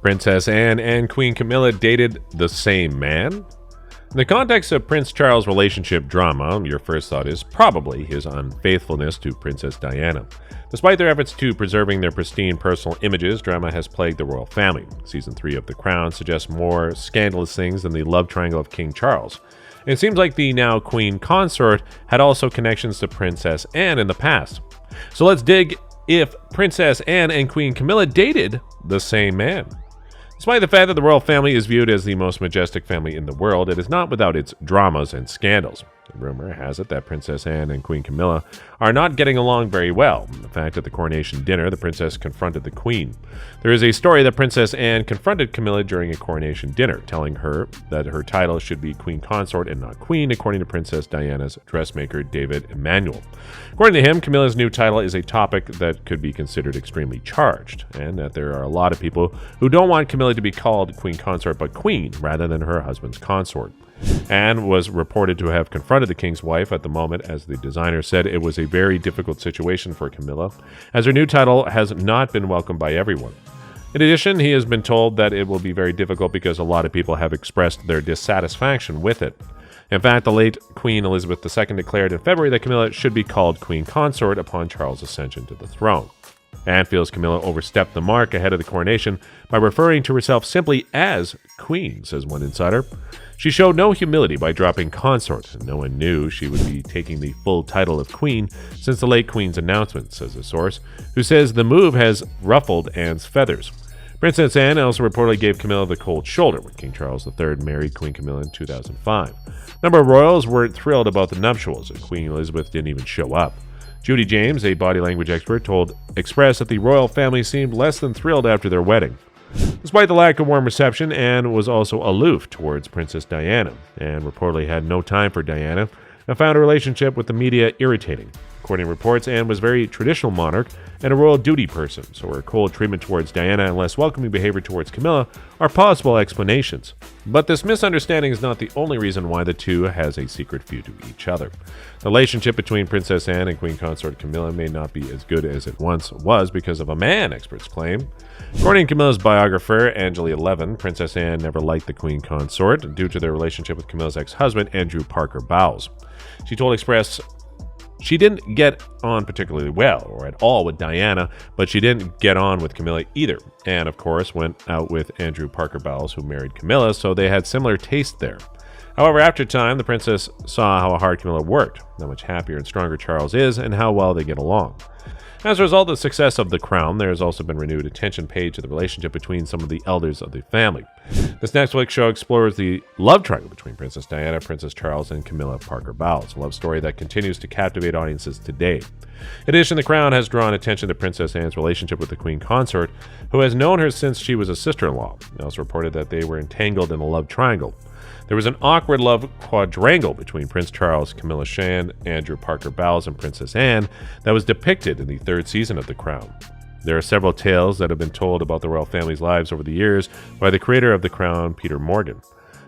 Princess Anne and Queen Camilla dated the same man? In the context of Prince Charles' relationship drama, your first thought is probably his unfaithfulness to Princess Diana. Despite their efforts to preserving their pristine personal images, drama has plagued the royal family. Season 3 of The Crown suggests more scandalous things than the love triangle of King Charles. It seems like the now Queen Consort had also connections to Princess Anne in the past. So let's dig if Princess Anne and Queen Camilla dated the same man. Despite the fact that the royal family is viewed as the most majestic family in the world, it is not without its dramas and scandals. The rumor has it that Princess Anne and Queen Camilla are not getting along very well. In fact, at the coronation dinner, the princess confronted the queen. There is a story that Princess Anne confronted Camilla during a coronation dinner, telling her that her title should be Queen Consort and not Queen, according to Princess Diana's dressmaker, David Emanuel. According to him, Camilla's new title is a topic that could be considered extremely charged, and that there are a lot of people who don't want Camilla to be called Queen Consort but Queen, rather than her husband's consort. Anne was reported to have confronted the king's wife at the moment, as the designer said it was a very difficult situation for Camilla, as her new title has not been welcomed by everyone. In addition, he has been told that it will be very difficult because a lot of people have expressed their dissatisfaction with it. In fact, the late Queen Elizabeth II declared in February that Camilla should be called Queen Consort upon Charles' ascension to the throne. Anne feels Camilla overstepped the mark ahead of the coronation by referring to herself simply as Queen, says one insider. She showed no humility by dropping consort, and no one knew she would be taking the full title of Queen since the late Queen's announcement, says a source, who says the move has ruffled Anne's feathers. Princess Anne also reportedly gave Camilla the cold shoulder when King Charles III married Queen Camilla in 2005. A number of royals weren't thrilled about the nuptials, and Queen Elizabeth didn't even show up. Judy James, a body language expert, told Express that the royal family seemed less than thrilled after their wedding. Despite the lack of warm reception, Anne was also aloof towards Princess Diana. Anne reportedly had no time for Diana and found her relationship with the media irritating. According to reports, Anne was a very traditional monarch and a royal duty person, so her cold treatment towards Diana and less welcoming behavior towards Camilla are possible explanations. But this misunderstanding is not the only reason why the two has a secret feud to each other. The relationship between Princess Anne and Queen Consort Camilla may not be as good as it once was because of a man, experts claim. According to Camilla's biographer, Angela Levin, Princess Anne never liked the Queen Consort due to their relationship with Camilla's ex-husband, Andrew Parker Bowles. She told Express she didn't get on particularly well or at all with Diana, but she didn't get on with Camilla either. Anne, of course, went out with Andrew Parker Bowles, who married Camilla, so they had similar taste there. However, after time, the princess saw how hard Camilla worked, how much happier and stronger Charles is, and how well they get along. As a result of the success of The Crown, there has also been renewed attention paid to the relationship between some of the elders of the family. This Netflix show explores the love triangle between Princess Diana, Princess Charles, and Camilla Parker Bowles, a love story that continues to captivate audiences today. In addition, The Crown has drawn attention to Princess Anne's relationship with the Queen Consort, who has known her since she was a sister-in-law. It also reported that they were entangled in a love triangle. There was an awkward love quadrangle between Prince Charles, Camilla Shan, Andrew Parker Bowles, and Princess Anne that was depicted in the third season of The Crown. There are several tales that have been told about the royal family's lives over the years by the creator of The Crown, Peter Morgan.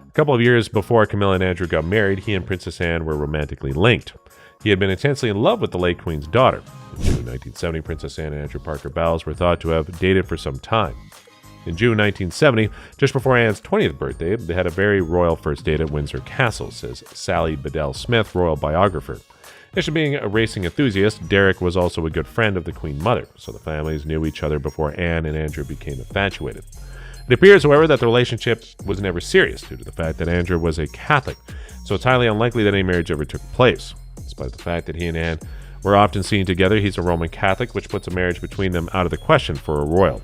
A couple of years before Camilla and Andrew got married, he and Princess Anne were romantically linked. He had been intensely in love with the late Queen's daughter. In June 1970, Princess Anne and Andrew Parker Bowles were thought to have dated for some time. In June 1970, just before Anne's 20th birthday, they had a very royal first date at Windsor Castle, says Sally Bedell Smith, royal biographer. In addition to being a racing enthusiast, Derek was also a good friend of the Queen Mother, so the families knew each other before Anne and Andrew became infatuated. It appears, however, that the relationship was never serious due to the fact that Andrew was a Catholic, so it's highly unlikely that any marriage ever took place. Despite the fact that he and Anne were often seen together, he's a Roman Catholic, which puts a marriage between them out of the question for a royal.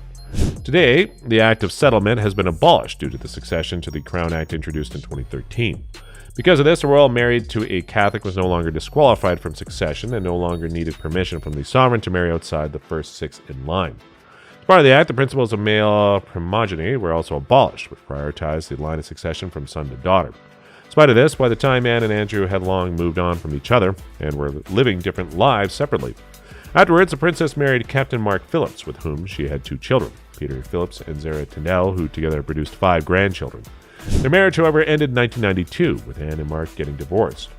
Today, the Act of Settlement has been abolished due to the succession to the Crown Act introduced in 2013. Because of this, a royal married to a Catholic was no longer disqualified from succession and no longer needed permission from the sovereign to marry outside the first six in line. As part of the Act, the principles of male primogeny were also abolished, which prioritized the line of succession from son to daughter. In spite of this, by the time Anne and Andrew had long moved on from each other and were living different lives separately. Afterwards, the princess married Captain Mark Phillips, with whom she had two children, Peter Phillips and Zara Tindall, who together produced 5 grandchildren. Their marriage, however, ended in 1992, with Anne and Mark getting divorced.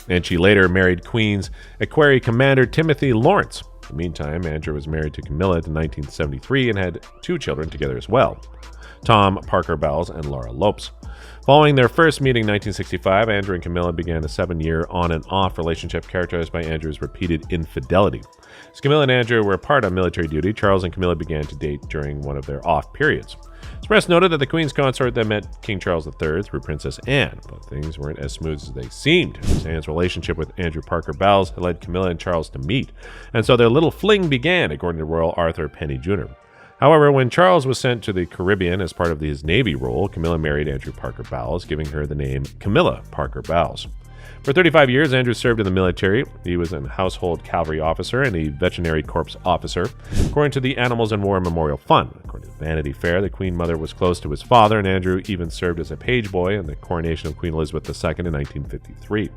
And she later married Queen's Equerry Commander Timothy Lawrence. In the meantime, Andrew was married to Camilla in 1973 and had 2 children together as well. Tom Parker Bowles, and Laura Lopes. Following their first meeting in 1965, Andrew and Camilla began a 7-year on-and-off relationship characterized by Andrew's repeated infidelity. As Camilla and Andrew were apart on military duty, Charles and Camilla began to date during one of their off periods. Press noted that the Queen's Consort then met King Charles III through Princess Anne, but things weren't as smooth as they seemed. Anne's relationship with Andrew Parker Bowles had led Camilla and Charles to meet, and so their little fling began, according to Royal Arthur Penny Jr. However, when Charles was sent to the Caribbean as part of his Navy role, Camilla married Andrew Parker Bowles, giving her the name Camilla Parker Bowles. For 35 years, Andrew served in the military. He was a household cavalry officer and a veterinary corps officer, according to the Animals in War Memorial Fund. According to Vanity Fair, the Queen Mother was close to his father, and Andrew even served as a page boy in the coronation of Queen Elizabeth II in 1953.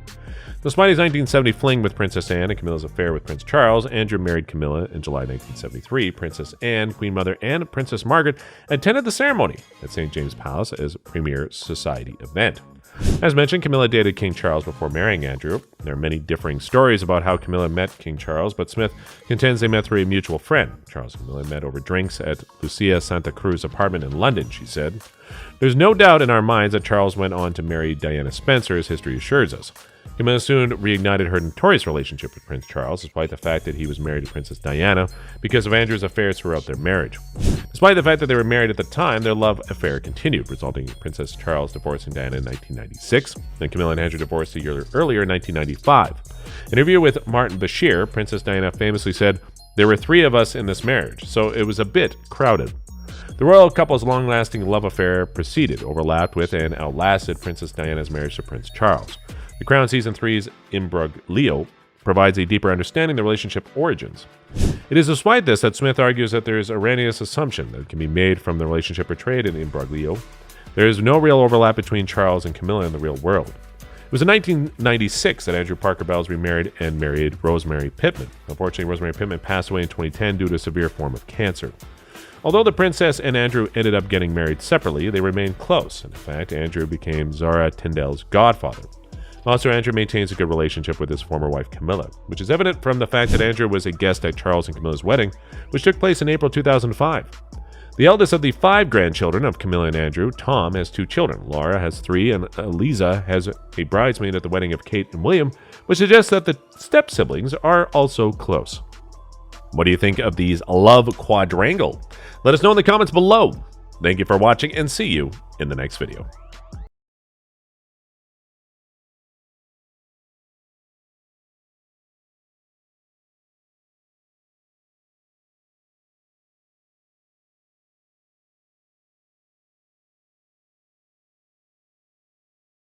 Despite his 1970 fling with Princess Anne and Camilla's affair with Prince Charles, Andrew married Camilla in July 1973. Princess Anne, Queen Mother, and Princess Margaret attended the ceremony at St. James Palace as a premier society event. As mentioned, Camilla dated King Charles before marrying Andrew. There are many differing stories about how Camilla met King Charles, but Smith contends they met through a mutual friend. Charles and Camilla met over drinks at Lucia Santa Cruz apartment in London, she said. There's no doubt in our minds that Charles went on to marry Diana Spencer, as history assures us. Camilla soon reignited her notorious relationship with Prince Charles, despite the fact that he was married to Princess Diana, because of Andrew's affairs throughout their marriage. Despite the fact that they were married at the time, their love affair continued, resulting in Princess Charles divorcing Diana in 1996, and Camilla and Andrew divorced a year earlier in 1995. In an interview with Martin Bashir, Princess Diana famously said, "There were 3 of us in this marriage, so it was a bit crowded." The royal couple's long-lasting love affair preceded, overlapped with, and outlasted Princess Diana's marriage to Prince Charles. The Crown Season 3's Imbroglio provides a deeper understanding of the relationship origins. It is despite this that Smith argues that there is erroneous assumption that can be made from the relationship portrayed in Imbroglio. There is no real overlap between Charles and Camilla in the real world. It was in 1996 that Andrew Parker Bowles remarried and married Rosemary Pittman. Unfortunately, Rosemary Pittman passed away in 2010 due to a severe form of cancer. Although the princess and Andrew ended up getting married separately, they remained close. In fact, Andrew became Zara Tindall's godfather. Also, Andrew maintains a good relationship with his former wife Camilla, which is evident from the fact that Andrew was a guest at Charles and Camilla's wedding, which took place in April 2005. The eldest of the 5 grandchildren of Camilla and Andrew, Tom, has 2 children. Laura has 3, and Eliza has a bridesmaid at the wedding of Kate and William, which suggests that the step-siblings are also close. What do you think of these love quadrangle? Let us know in the comments below. Thank you for watching, and see you in the next video.